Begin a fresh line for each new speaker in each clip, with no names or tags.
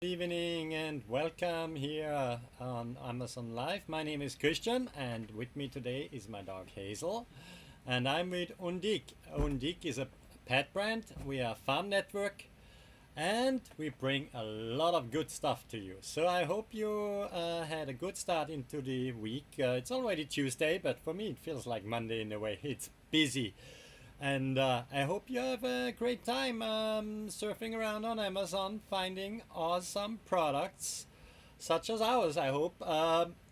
evening and welcome here on Amazon Live. My name is Christian and with me today is my dog Hazel and I'm with Undique. Undique is a pet brand. We are a farm network and we bring a lot of good stuff to you. So I hope you had a good start into the week. It's already Tuesday, but for me it feels like Monday in a way. It's busy. And I hope you have a great time surfing around on Amazon, finding awesome products such as ours, I hope.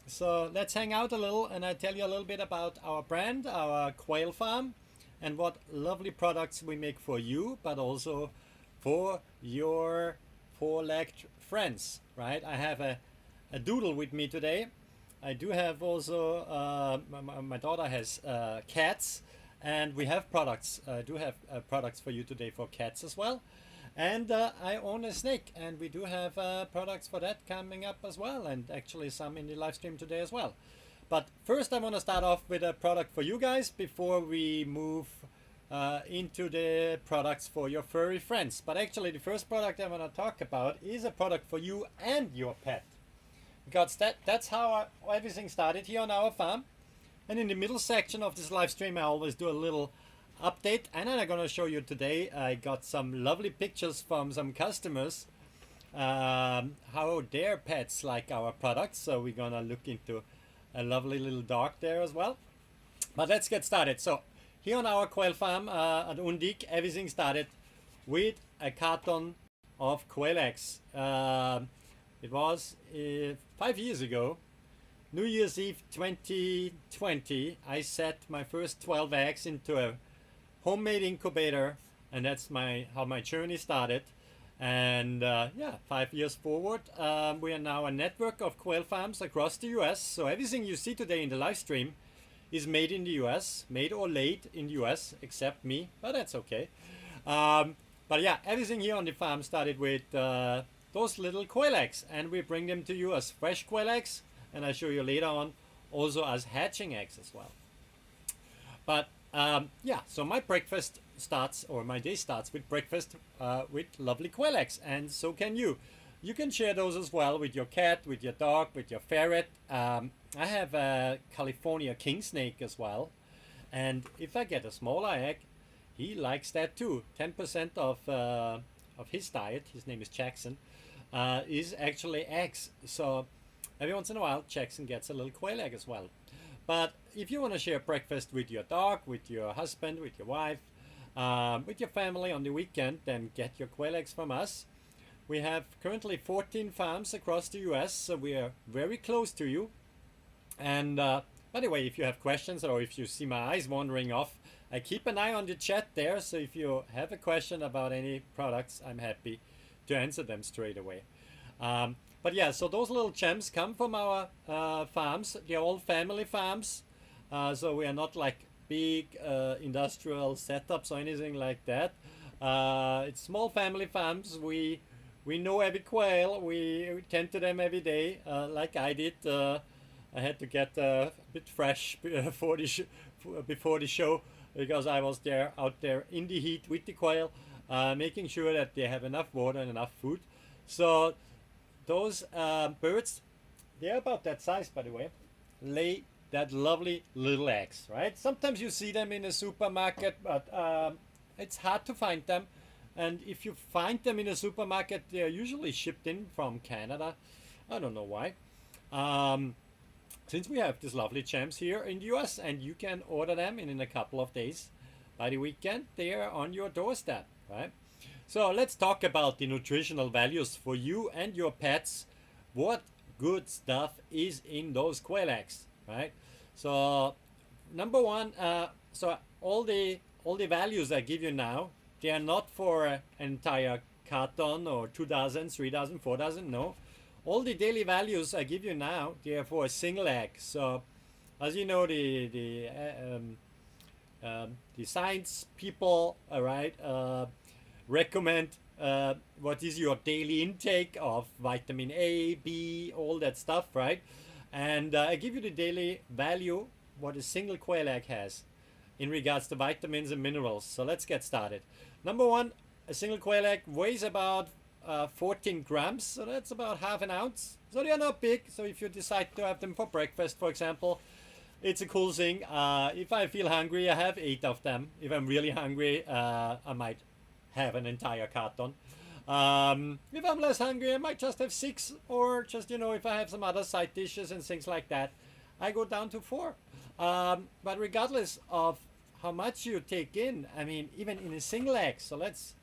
So let's hang out a little and I tell you a little bit about our brand, our quail farm, and what lovely products we make for you, but also for your four-legged friends, right? I have a doodle with me today. I do have also, my daughter has cats. And we have products, do have products for you today for cats as well. And I own a snake and we do have products for that coming up as well. And actually some in the live stream today as well. But first I want to start off with a product for you guys before we move into the products for your furry friends. But actually the first product I want to talk about is a product for you and your pet. Because that's how everything started here on our farm. And in the middle section of this live stream, I always do a little update. And then I'm going to show you today, I got some lovely pictures from some customers, how their pets like our products. So we're going to look into a lovely little dog there as well. But let's get started. So here on our quail farm at Undique, everything started with a carton of quail eggs. It was 5 years ago. New Year's Eve 2020, I set my first 12 eggs into a homemade incubator, and that's how my journey started. And yeah, 5 years forward, we are now a network of quail farms across the US. So everything you see today in the live stream is made in the US, made or laid in the US, except me, but that's okay. But yeah, everything here on the farm started with those little quail eggs, and we bring them to you as fresh quail eggs. And I'll show you later on also as hatching eggs as well. But yeah, so my breakfast starts, or my day starts with breakfast with lovely quail eggs, and so can you. You can share those as well with your cat, with your dog, with your ferret. I have a California king snake as well, and if I get a smaller egg, he likes that too. 10% of his diet, his name is Jackson, is actually eggs. So every once in a while, Jackson gets a little quail egg as well. But if you want to share breakfast with your dog, with your husband, with your wife, with your family on the weekend, then get your quail eggs from us. We have currently 14 farms across the US, so we are very close to you. And by the way, if you have questions or if you see my eyes wandering off, I keep an eye on the chat there. So if you have a question about any products, I'm happy to answer them straight away. But yeah, so those little gems come from our farms. They're all family farms. So we are not like big industrial setups or anything like that. It's small family farms. We know every quail. We tend to them every day, like I did. I had to get a bit fresh before the show because I was out there in the heat with the quail, making sure that they have enough water and enough food. So those birds, they're about that size, by the way, lay that lovely little eggs, right? Sometimes you see them in a supermarket, but it's hard to find them. And if you find them in a supermarket, they're usually shipped in from Canada. I don't know why. Since we have these lovely gems here in the US, and you can order them in a couple of days. By the weekend, they are on your doorstep, right? So let's talk about the nutritional values for you and your pets. What good stuff is in those quail eggs, right? So number one, so all the values I give you now, they are not for an entire carton or 2,000, 3,000, 4,000. No, all the daily values I give you now, they are for a single egg. So as you know, the science people, right? Recommend what is your daily intake of vitamin A, B, all that stuff, right? And I give you the daily value what a single quail egg has in regards to vitamins and minerals. So let's get started. Number one, a single quail egg weighs about 14 grams, so that's about half an ounce. So they are not big, so if you decide to have them for breakfast, for example, it's a cool thing. If I feel hungry, I have 8 of them. If I'm really hungry, I might have an entire carton. If I'm less hungry, I might just have 6, or just, you know, if I have some other side dishes and things like that, I go down to 4. But regardless of how much you take in, I mean, even in a single egg, so let's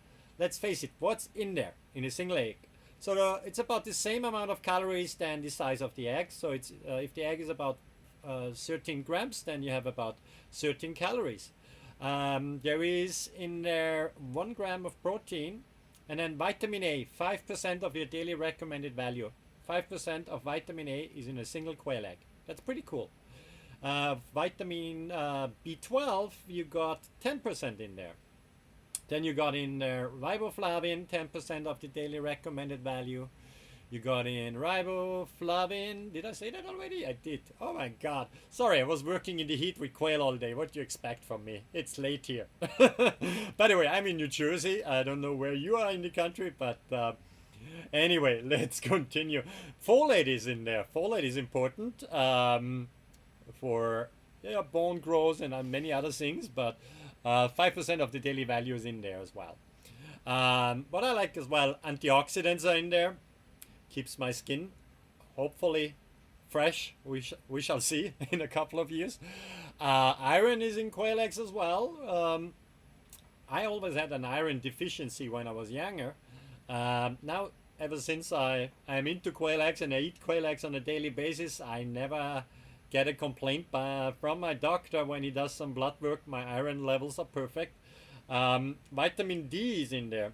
face it, what's in there in a single egg? So it's about the same amount of calories than the size of the egg. So it's if the egg is about 13 grams, then you have about 13 calories. There is in there 1 gram of protein, and then vitamin A, 5% of your daily recommended value. 5% of vitamin A is in a single quail egg. That's pretty cool. Vitamin B12, you got 10% in there. Then you got in there riboflavin, 10% of the daily recommended value. You got in riboflavin. Did I say that already? I did. Oh my god. Sorry, I was working in the heat with Quail all day. What do you expect from me? It's late here. By the way, I'm in New Jersey. I don't know where you are in the country, but anyway, let's continue. Folate is in there. Folate is important for bone growth and many other things, but 5% of the daily value is in there as well. What I like as well, antioxidants are in there. Keeps my skin hopefully fresh. We shall see in a couple of years. Iron is in quail eggs as well. I always had an iron deficiency when I was younger. Now, ever since I'm into quail eggs and I eat quail eggs on a daily basis, I never get a complaint from my doctor when he does some blood work. My iron levels are perfect. Vitamin D is in there.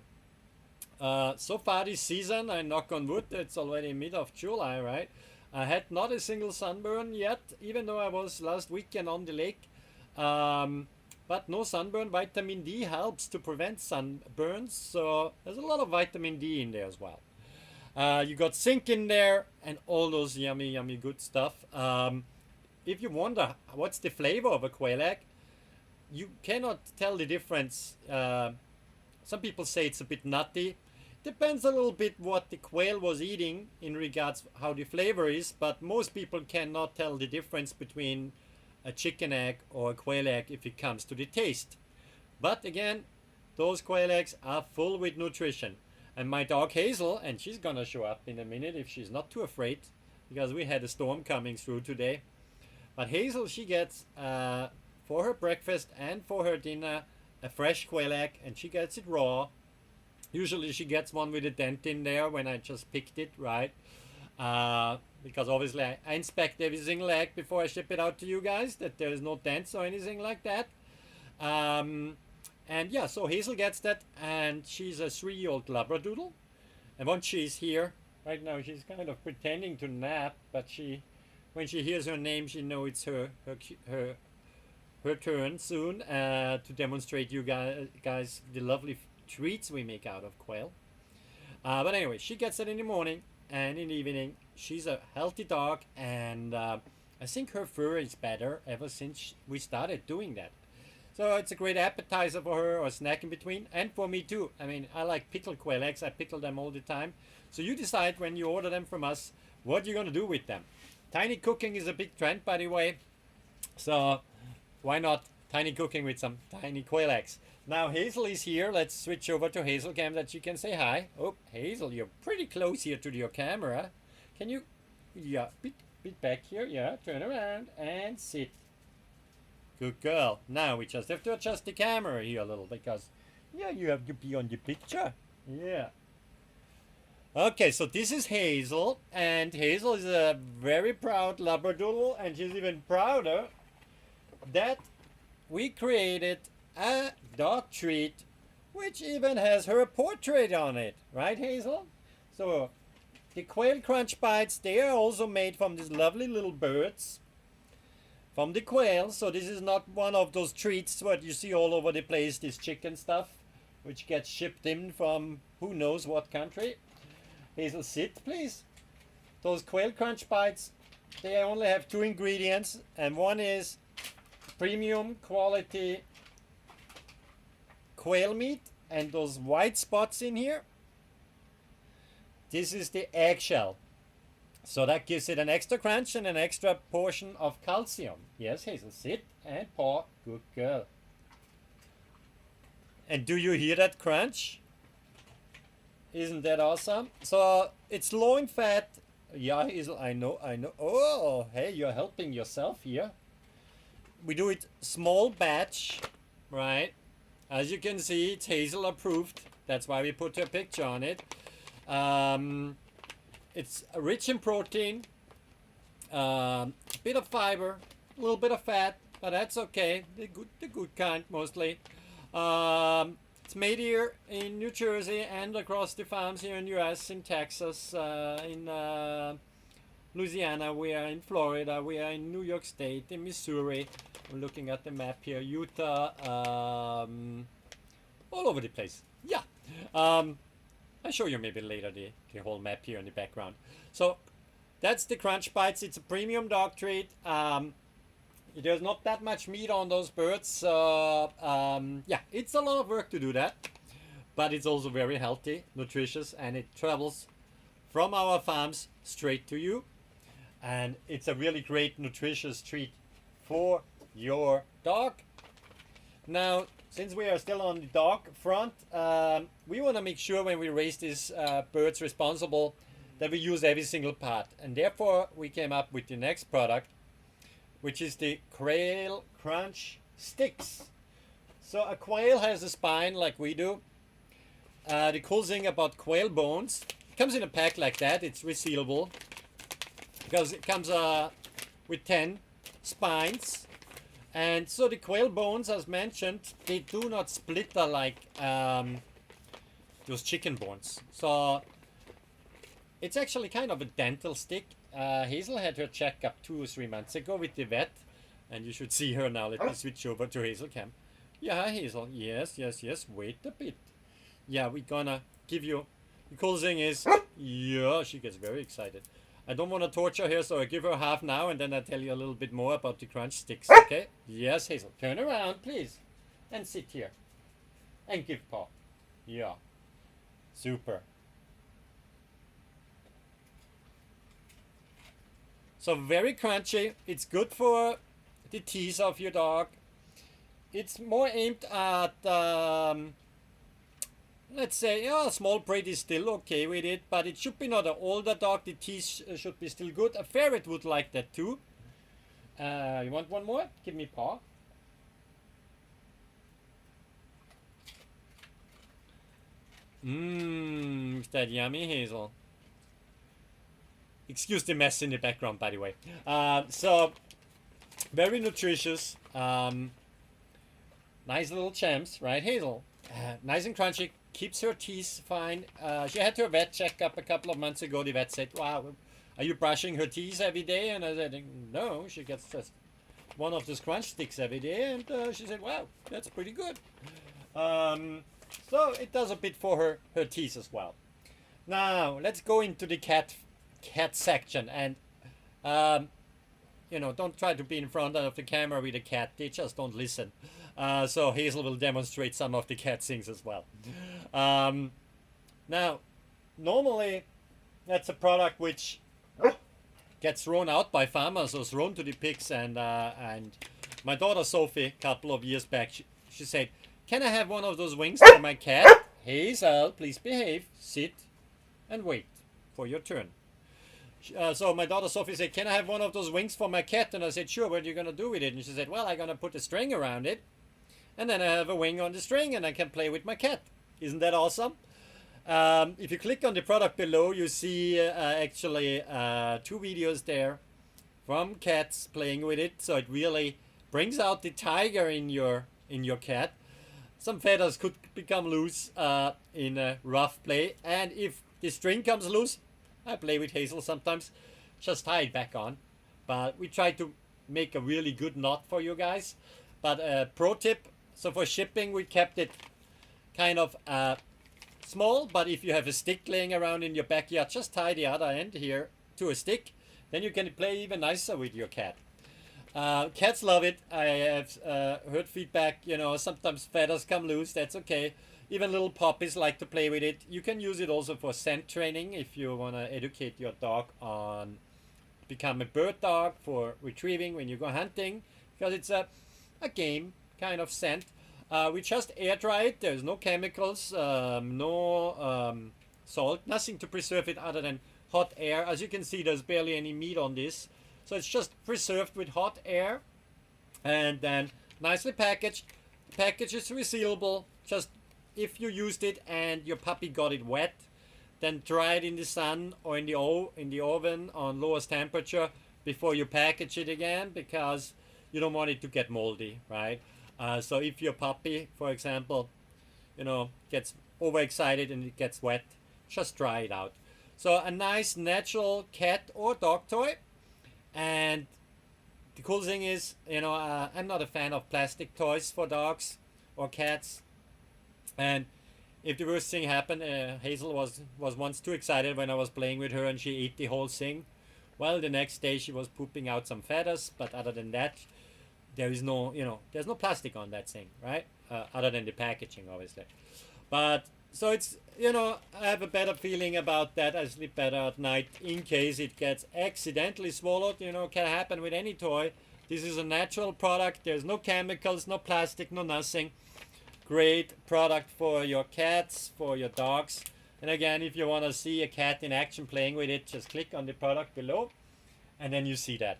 So far this season, I knock on wood, it's already mid of July, right? I had not a single sunburn yet, even though I was last weekend on the lake. But no sunburn. Vitamin D helps to prevent sunburns, so there's a lot of vitamin D in there as well. You got zinc in there and all those yummy, yummy good stuff. If you wonder what's the flavor of a quail egg, you cannot tell the difference. Some people say it's a bit nutty. Depends a little bit what the quail was eating in regards how the flavor is, but most people cannot tell the difference between a chicken egg or a quail egg if it comes to the taste. But again, those quail eggs are full with nutrition. And my dog Hazel, and she's gonna show up in a minute if she's not too afraid, because we had a storm coming through today. But Hazel, she gets for her breakfast and for her dinner a fresh quail egg, and she gets it raw. Usually she gets one with a dent in there when I just picked it, right? Because obviously I inspect every single egg before I ship it out to you guys, that there is no dents or anything like that. And yeah, so Hazel gets that, and she's a 3-year-old Labradoodle. And once she's here, right now she's kind of pretending to nap, but when she hears her name, she knows it's her turn soon to demonstrate you guys the lovely treats we make out of quail. But anyway, she gets it in the morning and in the evening. She's a healthy dog, and I think her fur is better ever since we started doing that. So it's a great appetizer for her, or snack in between, and for me too. I mean, I like pickled quail eggs. I pickle them all the time. So you decide when you order them from us what you're going to do with them. Tiny cooking is a big trend, by the way. So why not tiny cooking with some tiny quail eggs? Now Hazel is here. Let's switch over to Hazel Cam that she can say hi. Oh, Hazel, you're pretty close here to your camera. Can you, yeah, bit back here. Yeah, turn around and sit. Good girl. Now we just have to adjust the camera here a little because, yeah, you have to be on the picture. Yeah. Okay, so this is Hazel, and Hazel is a very proud Labradoodle, and she's even prouder that we created a dog treat which even has her portrait on it, right, Hazel? So the Quail Crunch Bites, they are also made from these lovely little birds from the quail. So this is not one of those treats what you see all over the place, this chicken stuff which gets shipped in from who knows what country. Hazel, sit please. Those Quail Crunch Bites, they only have 2 ingredients, and one is premium quality quail meat, and those white spots in here, this is the eggshell. So that gives it an extra crunch and an extra portion of calcium. Yes, Hazel, sit and paw. Good girl. And do you hear that crunch? Isn't that awesome? So it's low in fat. Yeah, Hazel, I know. Oh, hey, you're helping yourself here. We do it small batch, right? As you can see, it's Hazel approved. That's why we put her picture on it. It's rich in protein, a bit of fiber, a little bit of fat, but that's okay. The good kind mostly. It's made here in New Jersey and across the farms here in the US, in Texas, in Louisiana, we are in Florida, we are in New York State, in Missouri. We're looking at the map here, Utah, all over the place. Yeah. I'll show you maybe later the whole map here in the background. So that's the Crunch Bites. It's a premium dog treat. There's not that much meat on those birds. So yeah, it's a lot of work to do that. But it's also very healthy, nutritious, and it travels from our farms straight to you. And it's a really great nutritious treat for your dog. Now, since we are still on the dog front, we want to make sure when we raise these birds responsible that we use every single part. And therefore, we came up with the next product, which is the Quail Crunch Sticks. So a quail has a spine like we do. The cool thing about quail bones, it comes in a pack like that. It's resealable because it comes with 10 spines. And so the quail bones, as mentioned, they do not splitter like those chicken bones. So it's actually kind of a dental stick. Hazel had her checkup 2 or 3 months ago with the vet. And you should see her now. Let me switch over to Hazel Cam. Yeah, Hazel. Yes. Wait a bit. Yeah, we're gonna give you... The cool thing is... Yeah, she gets very excited. I don't want to torture her, so I give her half now, and then I tell you a little bit more about the crunch sticks, okay? Yes, Hazel. Turn around, please. And sit here. And give paw. Yeah. Super. So very crunchy. It's good for the teeth of your dog. It's more aimed at... let's say, a small breed is still okay with it, but it should be not an older dog. The teeth should be still good. A ferret would like that too. You want one more? Give me paw. Mmm, is that yummy, Hazel? Excuse the mess in the background, by the way. So, very nutritious. Nice little champs, right, Hazel? Nice and crunchy. Keeps her teeth fine. She had her vet checkup a couple of months ago. The vet said, wow, are you brushing her teeth every day? And I said, no, she gets just one of those crunch sticks every day. And she said, wow, that's pretty good. So it does a bit for her teeth as well. Now, let's go into the cat section. And, you know, don't try to be in front of the camera with a cat. They just don't listen. So Hazel will demonstrate some of the cat things as well. Now, normally that's a product which gets thrown out by farmers or thrown to the pigs. And my daughter Sophie, a couple of years back, she said, can I have one of those wings for my cat? Hazel, please behave, sit and wait for your turn. So my daughter Sophie said, can I have one of those wings for my cat? And I said, sure, what are you going to do with it? And she said, well, I'm going to put a string around it. And then I have a wing on the string and I can play with my cat. Isn't that awesome? If you click on the product below, you see actually 2 videos there from cats playing with it. So it really brings out the tiger in your cat. Some feathers could become loose in a rough play. And if the string comes loose, I play with Hazel sometimes, just tie it back on. But we try to make a really good knot for you guys. But pro tip, so for shipping we kept it kind of small, but if you have a stick laying around in your backyard, just tie the other end here to a stick. Then you can play even nicer with your cat. Cats love it. I have heard feedback, you know, sometimes feathers come loose, that's okay. Even little puppies like to play with it. You can use it also for scent training if you want to educate your dog on become a bird dog for retrieving when you go hunting, because it's a game kind of scent. We just air dry it. There's no chemicals, no salt, nothing to preserve it other than hot air. As you can see, there's barely any meat on this, so it's just preserved with hot air and then nicely packaged. The package is resealable. Just if you used it and your puppy got it wet, then dry it in the sun or in the oven on lowest temperature before you package it again, because you don't want it to get moldy, right? So if your puppy, for example, gets overexcited and it gets wet, just dry it out. So a nice natural cat or dog toy. And the cool thing is, I'm not a fan of plastic toys for dogs or cats. And if the worst thing happened, Hazel was once too excited when I was playing with her and she ate the whole thing. Well, the next day she was pooping out some feathers, but other than that, there's no plastic on that thing, right? Other than the packaging, obviously. But so it's, I have a better feeling about that. I sleep better at night in case it gets accidentally swallowed. Can happen with any toy. This is a natural product. There's no chemicals, no plastic, no nothing. Great product for your cats, for your dogs. And again, if you want to see a cat in action playing with it, just click on the product below and then you see that.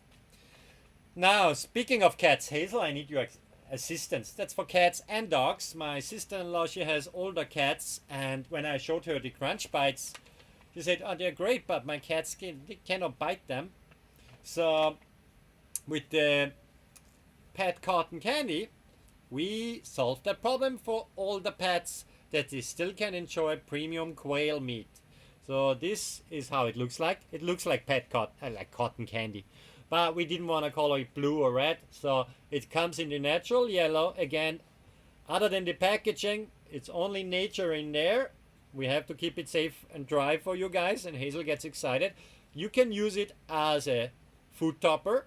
Now, speaking of cats, Hazel, I need your assistance. That's for cats and dogs. My sister-in-law, she has older cats, and when I showed her the crunch bites, she said, oh, they're great, but my cats they cannot bite them. So with the pet cotton candy, we solved that problem for all the pets, that they still can enjoy premium quail meat. So this is how it looks like. It looks like like cotton candy, but we didn't want to color it blue or red, so it comes in the natural yellow. Again, other than the packaging, it's only nature in there. We have to keep it safe and dry for you guys, and Hazel gets excited. You can use it as a food topper,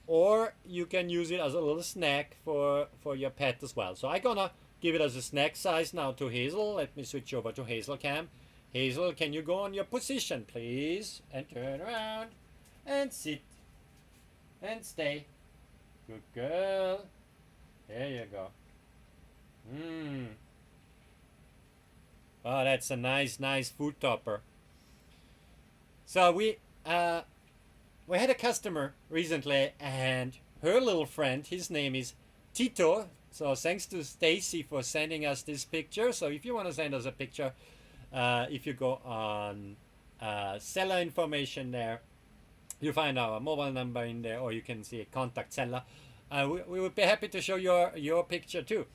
or you can use it as a little snack for your pet as well. So I'm gonna give it as a snack size now to Hazel. Let me switch over to Hazel cam. Hazel, can you go on your position, please? And turn around and sit and stay. Good girl. There you go. Oh, that's a nice food topper. So we had a customer recently, and her little friend, his name is Tito. So thanks to Stacy for sending us this picture. So if you want to send us a picture, if you go on seller information there, you find our mobile number in there, or you can see a contact seller. We would be happy to show your picture too.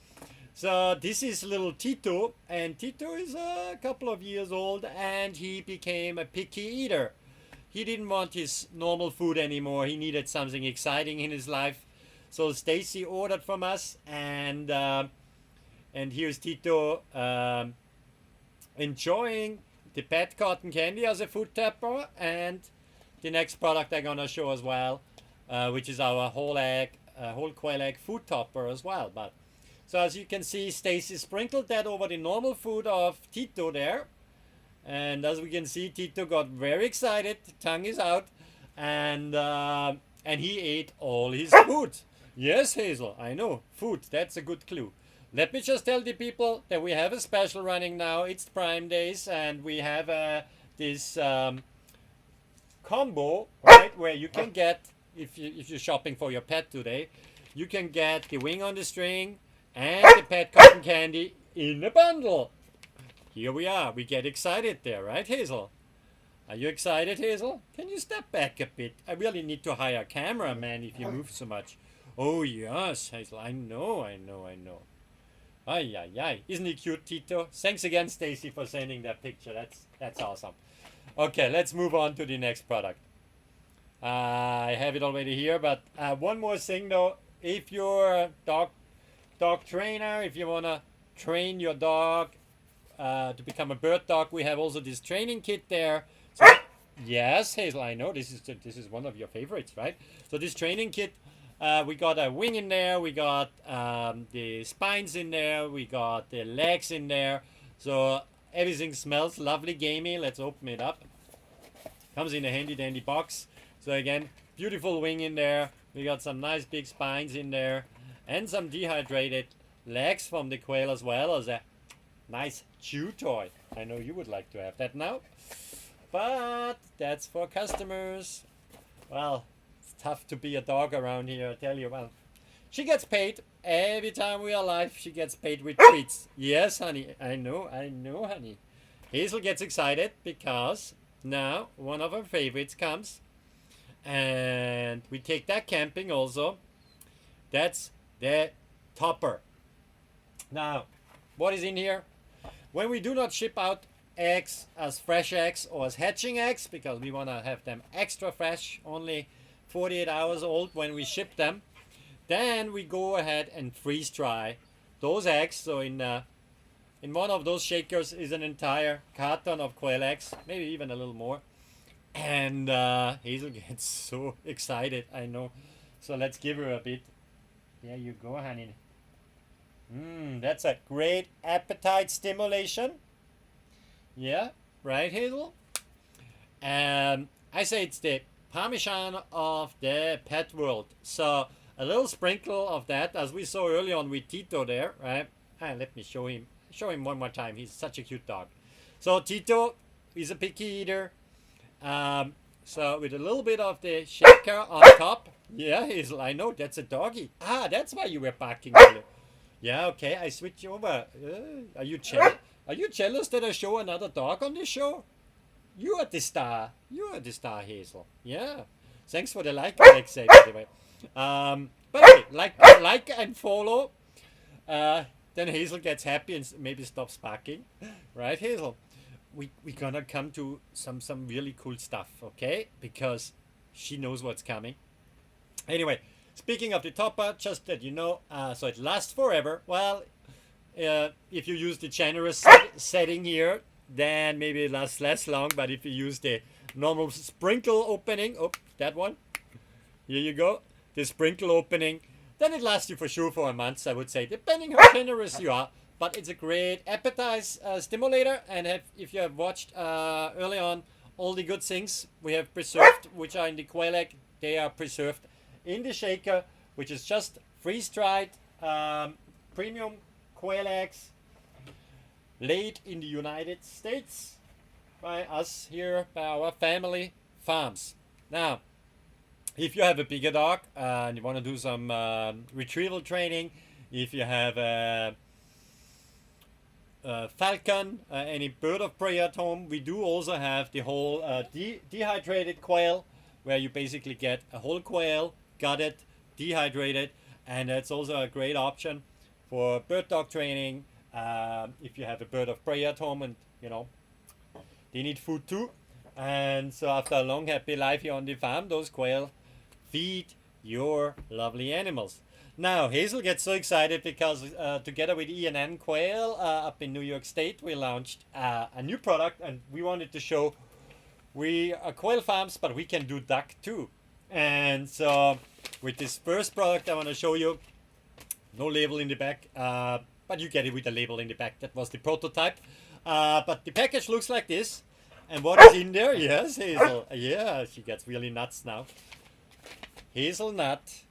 So this is little Tito, and Tito is a couple of years old, and he became a picky eater. He didn't want his normal food anymore. He needed something exciting in his life. So Stacy ordered from us, and here's Tito enjoying the pet cotton candy as a food topper, and the next product I'm gonna show as well, which is our whole quail egg food topper as well. But so as you can see, Stacy sprinkled that over the normal food of Tito there. And as we can see, Tito got very excited. The tongue is out, and he ate all his food. Yes, Hazel, I know. Food, that's a good clue. Let me just tell the people that we have a special running now. It's Prime Days, and we have this combo, right, where you can get, if you're shopping for your pet today, you can get the wing on the string and the pet cotton candy in a bundle. Here we are. We get excited there, right, Hazel? Are you excited, Hazel? Can you step back a bit? I really need to hire a cameraman if you move so much. Oh, yes, Hazel. I know. Ay, ay, ay. Isn't he cute, Tito? Thanks again, Stacy, for sending that picture. That's awesome. Okay, let's move on to the next product. I have it already here, but one more thing, though. If you're a dog trainer, if you want to train your dog to become a bird dog, we have also this training kit there. So, yes, Hazel, I know this is one of your favorites, right? So this training kit We got a wing in there, we got the spines in there, we got the legs in there. So everything smells lovely gamey. Let's open it up. Comes in a handy dandy box. So again, beautiful wing in there. We got some nice big spines in there. And some dehydrated legs from the quail, as well as a nice chew toy. I know you would like to have that now. But that's for customers. Well, it's tough to be a dog around here, I tell you. Well, she gets paid. Every time we are live, she gets paid with treats. Yes, honey. I know, honey. Hazel gets excited because now one of her favorites comes. And we take that camping also. That's the topper. Now, what is in here? When we do not ship out eggs as fresh eggs or as hatching eggs, because we want to have them extra fresh, only 48 hours old when we ship them, then we go ahead and freeze dry those eggs. So in one of those shakers is an entire carton of quail eggs, maybe even a little more. And Hazel gets so excited, I know. So let's give her a bit. There you go, honey. That's a great appetite stimulation. Yeah, right, Hazel? I say it's the Parmesan of the pet world. So a little sprinkle of that, as we saw early on with Tito there, right? Let me show him one more time. He's such a cute dog. So Tito is a picky eater. So with a little bit of the shaker on top. Yeah, Hazel, I know, that's a doggy. That's why you were barking earlier. Yeah, okay, I switch over. Are you jealous? Are you jealous that I show another dog on this show? You are the star. You are the star, Hazel. Yeah. Thanks for the like, Alexei, by the way. But okay, like and follow. Then Hazel gets happy and maybe stops barking. Right, Hazel? We're gonna come to some really cool stuff, okay? Because she knows what's coming. Anyway, speaking of the topper, just that you know, so it lasts forever. Well, if you use the generous setting here, then maybe it lasts less long. But if you use the normal sprinkle opening, that one, here you go, the sprinkle opening, then it lasts you for sure for a month, I would say, depending how generous you are. But it's a great appetite stimulator, and if you have watched early on all the good things we have preserved, which are in the quail egg, they are preserved in the shaker, which is just freeze-dried premium quail eggs laid in the United States by us here, by our family farms. Now, if you have a bigger dog and you want to do some retrieval training, if you have a falcon, any bird of prey at home, we do also have the whole dehydrated quail, where you basically get a whole quail, gutted, dehydrated, and that's also a great option for bird dog training. If you have a bird of prey at home and you know they need food too, and so after a long happy life here on the farm, those quail feed your lovely animals. Now Hazel gets so excited because together with E&N Quail up in New York State, we launched a new product, and we wanted to show we are quail farms, but we can do duck too. And so with this first product I want to show you, no label in the back, but you get it with a label in the back. That was the prototype. But the package looks like this. And what is in there? Yes, Hazel. Yeah, she gets really nuts now. Hazelnut.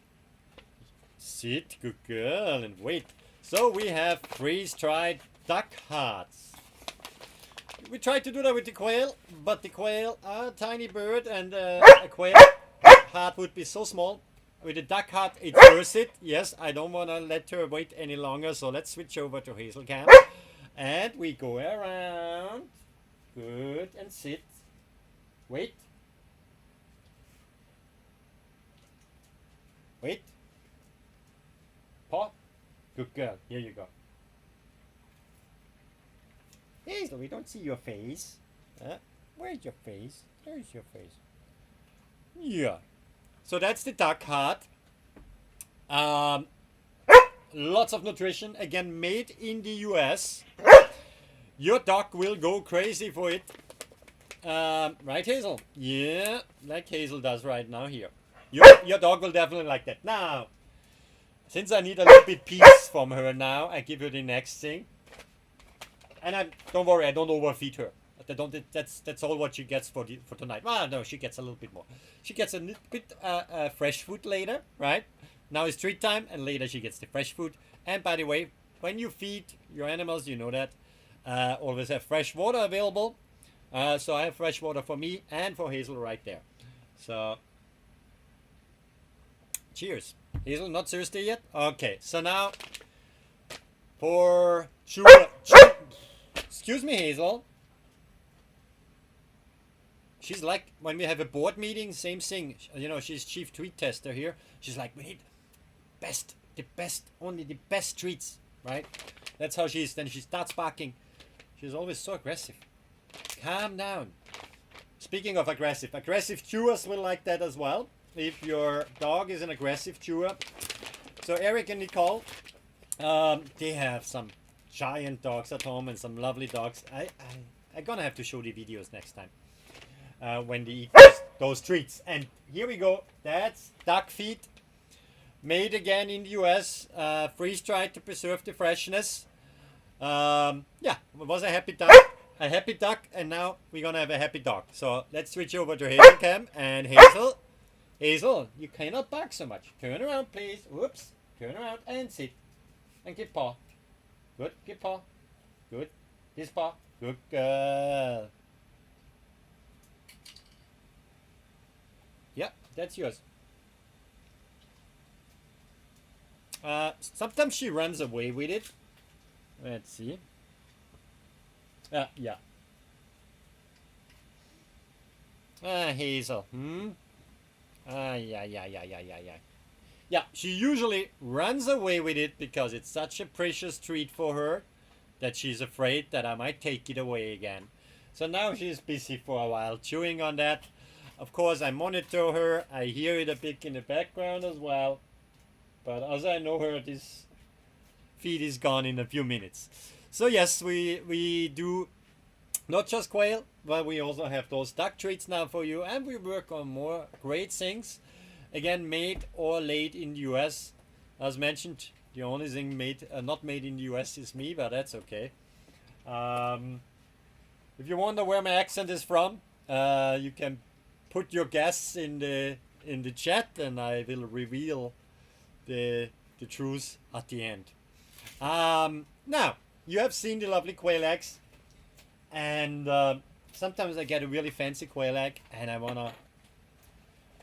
Sit, good girl, and wait. So we have freeze-dried duck hearts. We tried to do that with the quail, but the quail are a tiny bird, and a quail heart would be so small. With the duck heart, it's worth it. Yes, I don't want to let her wait any longer, so let's switch over to Hazel Cam. And we go around. Good, and sit. Wait. Wait. Paw. Good girl. Here you go. Hazel, we don't see your face. Where's your face? There's your face. Yeah. So that's the duck heart. Lots of nutrition. Again, made in the US. Your dog will go crazy for it. Right, Hazel? Yeah, like Hazel does right now here. Your dog will definitely like that. Now, since I need a little bit peace from her now, I give her the next thing. And don't worry, I don't overfeed her. That's all what she gets for tonight. Well, no, she gets a little bit more. She gets a little bit fresh food later, right? Now it's treat time, and later she gets the fresh food. And by the way, when you feed your animals, you know that always have fresh water available. So I have fresh water for me and for Hazel right there. So cheers. Hazel, not thirsty yet? Okay, so now for excuse me, Hazel. She's like, when we have a board meeting, same thing. You know, she's chief treat tester here. She's like, we need only the best treats, right? That's how she is. Then she starts barking. She's always so aggressive. Calm down. Speaking of aggressive chewers will like that as well. If your dog is an aggressive chewer. So Eric and Nicole, they have some giant dogs at home and some lovely dogs. I'm gonna have to show the videos next time. When they eat those treats. And here we go. That's duck feet. Made again in the US. Freeze-dried to preserve the freshness. Yeah, it was a happy duck. A happy duck. And now we're going to have a happy dog. So let's switch over to Hazel Cam. And Hazel. Hazel, you cannot bark so much. Turn around, please. Whoops. Turn around and sit. And give paw. Good. Give paw. Good. This paw. Good girl. Yeah, that's yours. Sometimes she runs away with it. Let's see. Yeah. Hazel. Yeah. Yeah, she usually runs away with it because it's such a precious treat for her that she's afraid that I might take it away again. So now she's busy for a while chewing on that. Of course, I monitor her. I hear it a bit in the background as well. But as I know her, this feed is gone in a few minutes. So yes, we do not just quail, but we also have those duck treats now for you. And we work on more great things. Again, made or laid in the US. As mentioned, the only thing not made in the US is me, but that's okay. If you wonder where my accent is from, you can put your guess in the chat, and I will reveal the truth at the end. Now you have seen the lovely quail eggs, and sometimes I get a really fancy quail egg, and I wanna.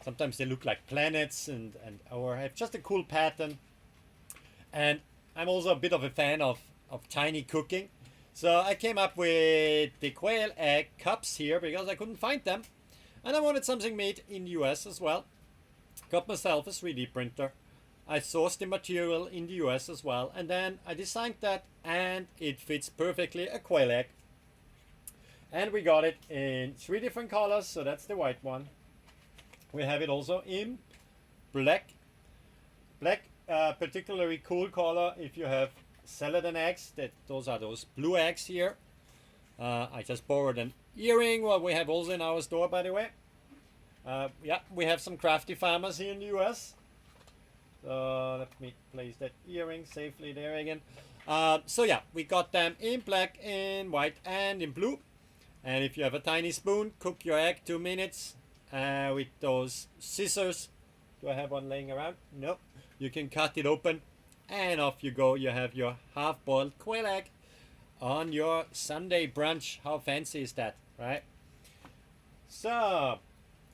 Sometimes they look like planets, or have just a cool pattern. And I'm also a bit of a fan of tiny cooking, so I came up with the quail egg cups here because I couldn't find them. And I wanted something made in the US as well. Got myself a 3D printer. I sourced the material in the US as well. And then I designed that, and it fits perfectly a quail egg. And we got it in 3 different colors. So that's the white one. We have it also in black. Black, particularly cool color if you have celadon eggs. Those are those blue eggs here. I just borrowed an earring, what we have also in our store, by the way. Yeah, we have some crafty farmers here in the US. So let me place that earring safely there again. So yeah, we got them in black, in white, and in blue. And if you have a tiny spoon, cook your egg 2 minutes with those scissors. Do I have one laying around? No. You can cut it open, and off you go. You have your half-boiled quail egg on your Sunday brunch. How fancy is that, right? So,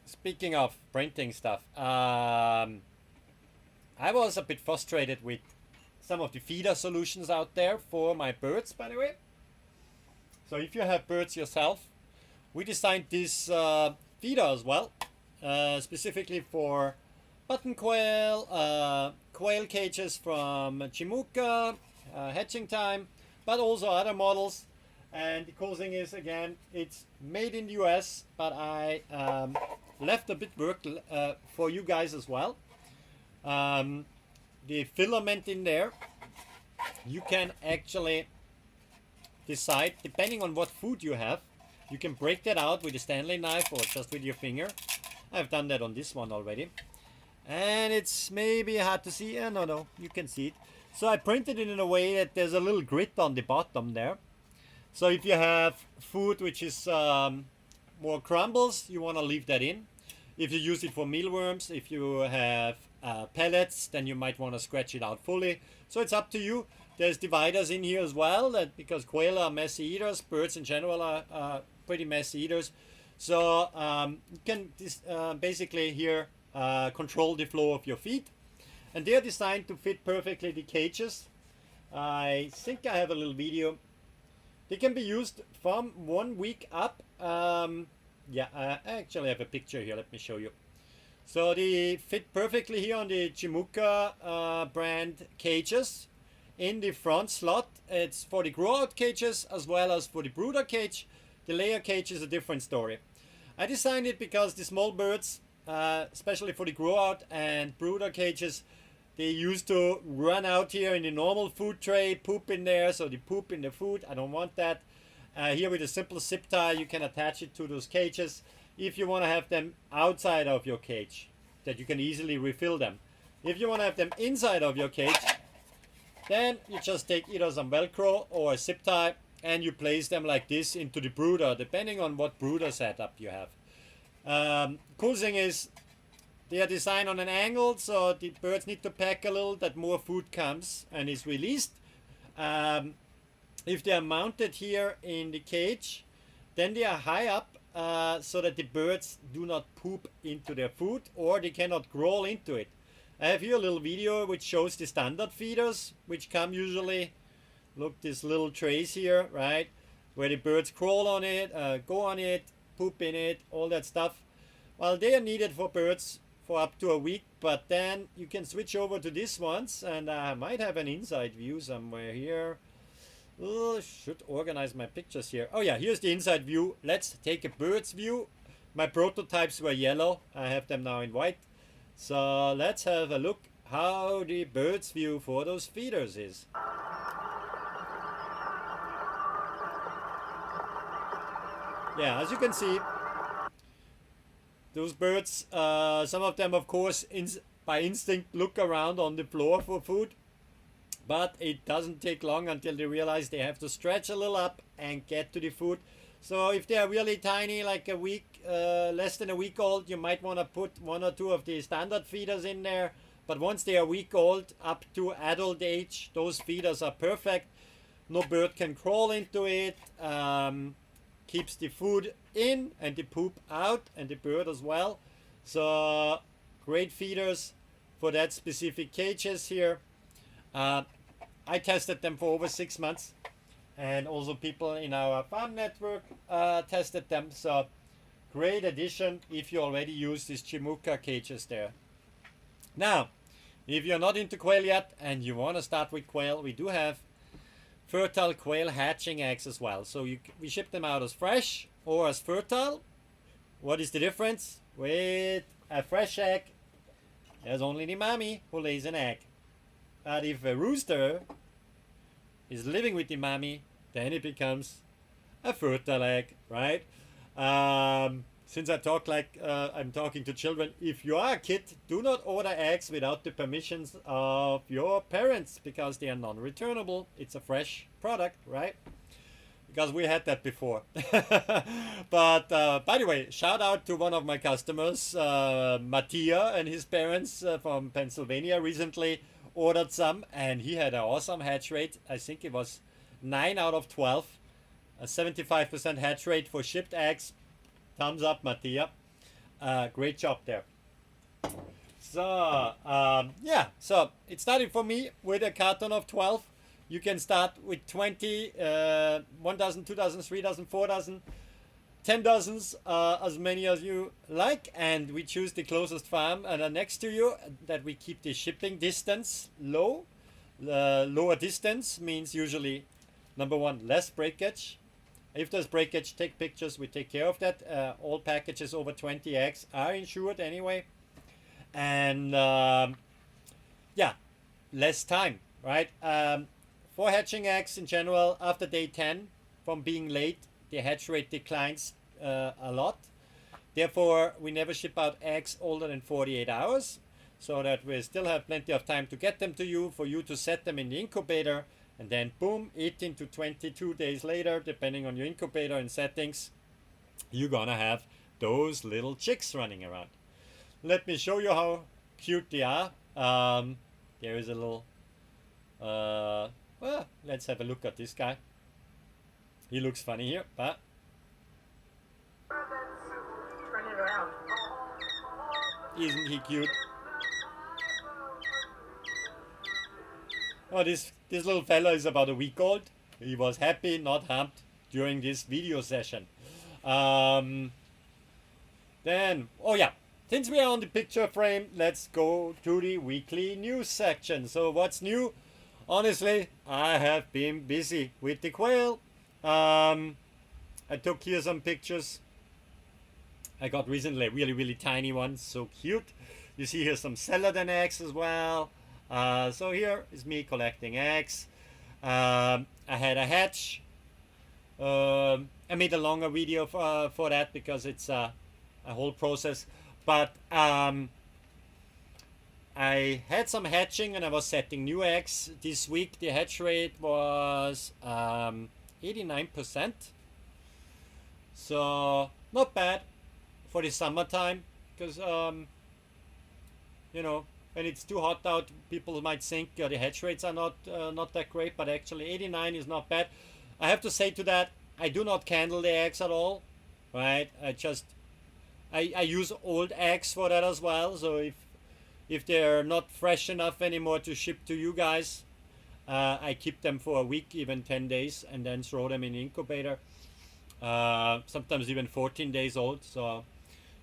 speaking of printing stuff, I was a bit frustrated with some of the feeder solutions out there for my birds, by the way. So if you have birds yourself, we designed this feeder as well, specifically for button quail, quail cages from Chimuka, hatching time, but also other models. And the cool thing is, again, it's made in the US, but I left a bit work for you guys as well. The filament in there, you can actually decide, depending on what food you have, you can break that out with a Stanley knife or just with your finger. I've done that on this one already. and it's maybe hard to see. No, you can see it. So I printed it in a way that there's a little grit on the bottom there. So if you have food which is more crumbles, you want to leave that in. If you use it for mealworms, if you have pellets, then you might want to scratch it out fully. So it's up to you. There's dividers in here as well, that because quail are messy eaters, birds in general are pretty messy eaters. So you can basically here control the flow of your feed. And they're designed to fit perfectly the cages. I think I have a little video. They can be used from 1 week up. Yeah, I actually have a picture here. Let me show you. So they fit perfectly here on the Chimuka brand cages. In the front slot, it's for the grow out cages as well as for the brooder cage. The layer cage is a different story. I designed it because the small birds, especially for the grow out and brooder cages, they used to run out here in the normal food tray, poop in there, so they poop in the food. I don't want that. Here with a simple zip tie, you can attach it to those cages if you want to have them outside of your cage, that you can easily refill them. If you want to have them inside of your cage, then you just take either some Velcro or a zip tie and you place them like this into the brooder, depending on what brooder setup you have. Cool thing is they are designed on an angle, so the birds need to pack a little that more food comes and is released. If they are mounted here in the cage, then they are high up so that the birds do not poop into their food or they cannot crawl into it. I have here a little video which shows the standard feeders, which come usually, look, these little trays here, right, where the birds crawl on it, go on it, poop in it, all that stuff. Well, they are needed for birds for up to a week, but then you can switch over to these ones, and I might have an inside view somewhere here. Oh, should organize my pictures here. Oh yeah, here's the inside view. Let's take a bird's view. My prototypes were yellow. I have them now in white. So let's have a look how the bird's view for those feeders is. Yeah, as you can see, those birds, some of them of course by instinct look around on the floor for food, but it doesn't take long until they realize they have to stretch a little up and get to the food. So if they are really tiny, like a week, less than a week old, you might want to put 1 or 2 of the standard feeders in there. But once they are a week old, up to adult age, those feeders are perfect. No bird can crawl into it. Keeps the food in and the poop out, and the bird as well. So great feeders for that specific cages here. I tested them for over 6 months. And also people in our farm network tested them. So great addition if you already use these Chimuka cages there. Now, if you're not into quail yet and you want to start with quail, we do have fertile quail hatching eggs as well. So we ship them out as fresh or as fertile. What is the difference? With a fresh egg, there's only the mommy who lays an egg. But if a rooster is living with the mommy, then it becomes a fertile egg, right? Since I talk like I'm talking to children, if you are a kid, do not order eggs without the permissions of your parents because they are non-returnable. It's a fresh product, right? Because we had that before. But by the way, shout out to one of my customers, Mattia and his parents from Pennsylvania recently ordered some, and he had an awesome hatch rate. I think it was 9 out of 12, a 75% hatch rate for shipped eggs. Thumbs up, Mattia. Great job there. So yeah, so it started for me with a carton of 12. You can start with 20, 1 dozen, 2 dozen, 3 dozen, 4 dozen, 10 dozens, as many as you like, and we choose the closest farm next to you, that we keep the shipping distance low. Lower distance means usually, number one, less breakage. If there's breakage, take pictures, we take care of that. All packages over 20 eggs are insured anyway. And yeah, less time, right? For hatching eggs in general, after day 10, from being late, the hatch rate declines a lot. Therefore, we never ship out eggs older than 48 hours. so that we still have plenty of time to get them to you, for you to set them in the incubator, and then boom, 18 to 22 days later, depending on your incubator and settings, you're gonna have those little chicks running around. Let me show you how cute they are. There is a little well, let's have a look at this guy. He looks funny here, but
Turn it around.
isn't he cute? Oh, this little fella is about a week old. He was happy, not humped, during this video session. Then, oh yeah, since we are on the picture frame, let's go to the weekly news section. So what's new? Honestly, I have been busy with the quail. I took here some pictures. I got recently really tiny ones, so cute. You see here some celadon eggs as well. So here is me collecting eggs. I had a hatch. I made a longer video for that because it's a whole process. But I had some hatching and I was setting new eggs. This week the hatch rate was 89%. So not bad for the summertime, because you know, when it's too hot out, people might think the hatch rates are not that great, but actually 89 is not bad. I have to say to that, I do not candle the eggs at all, right? I use old eggs for that as well. So if they're not fresh enough anymore to ship to you guys, I keep them for a week, even 10 days, and then throw them in the incubator. Sometimes even 14 days old. So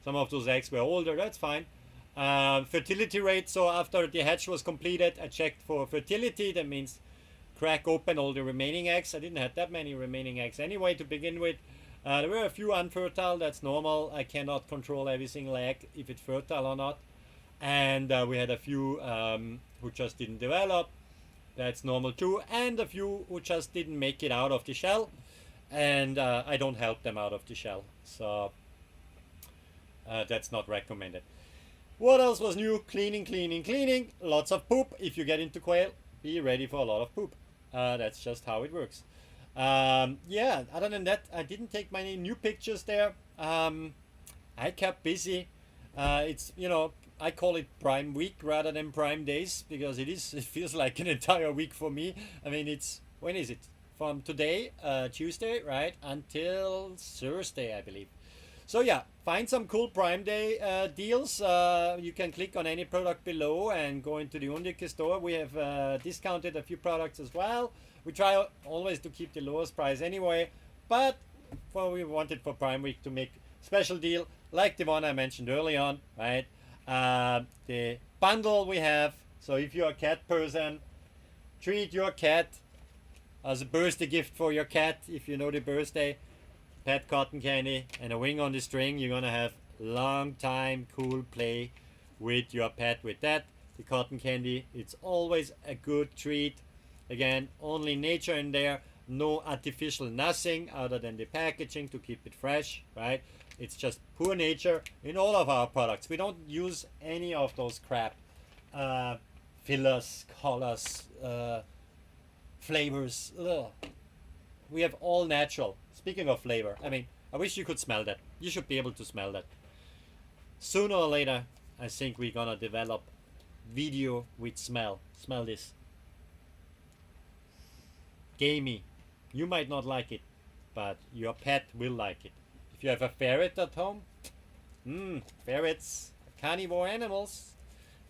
some of those eggs were older, that's fine. Fertility rate, so after the hatch was completed, I checked for fertility. That means crack open all the remaining eggs. I didn't have that many remaining eggs anyway to begin with. There were a few unfertile, that's normal. I cannot control every single egg if it's fertile or not. And we had a few who just didn't develop, that's normal too. And a few who just didn't make it out of the shell. And I don't help them out of the shell. So that's not recommended. What else was new? Cleaning. Lots of poop. If you get into quail, be ready for a lot of poop. That's just how it works. Yeah, other than that, I didn't take many new pictures there. I kept busy. It's, you know, I call it Prime Week rather than Prime Days, because it feels like an entire week for me. I mean, when is it? From today, Tuesday, right, until Thursday, I believe. So yeah, find some cool Prime Day deals. You can click on any product below and go into the Undique store. We have discounted a few products as well. We try always to keep the lowest price anyway, but we wanted for Prime Week to make special deal like the one I mentioned early on, right? The bundle we have. So if you're a cat person, treat your cat as a birthday gift for your cat. If you know the birthday, pet cotton candy and a wing on the string, you're gonna have long time cool play with your pet with that. The cotton candy, it's always a good treat. Again, only nature in there, no artificial nothing other than the packaging to keep it fresh, right? It's just pure nature in all of our products. We don't use any of those crap fillers, colors, flavors. Ugh. We have all natural. Speaking of flavor, I mean, I wish you could smell that. You should be able to smell that. Sooner or later, I think we're gonna develop video with smell. Smell this. Gamey. You might not like it, but your pet will like it. If you have a ferret at home, ferrets, carnivore animals,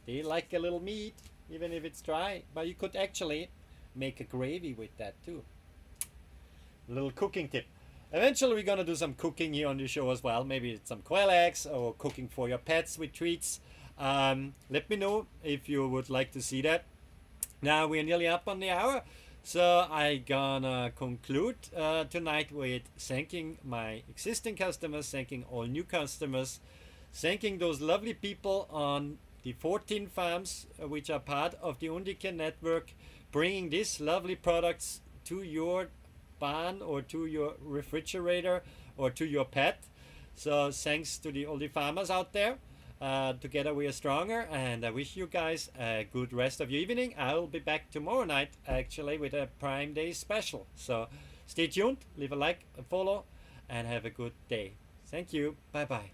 they like a little meat, even if it's dry. But you could actually make a gravy with that too. A little cooking tip. Eventually we're gonna do some cooking here on the show as well. Maybe it's some quail eggs or cooking for your pets with treats. Let me know if you would like to see that. Now we're nearly up on the hour, so I gonna conclude tonight with thanking my existing customers, thanking all new customers, thanking those lovely people on the 14 farms which are part of the Undique network, bringing these lovely products to your barn or to your refrigerator or to your pet. So thanks to all the farmers out there. Together we are stronger, and I wish you guys a good rest of your evening. I will be back tomorrow night actually with a Prime Day special. So stay tuned, leave a like, a follow, and have a good day. Thank you. Bye bye.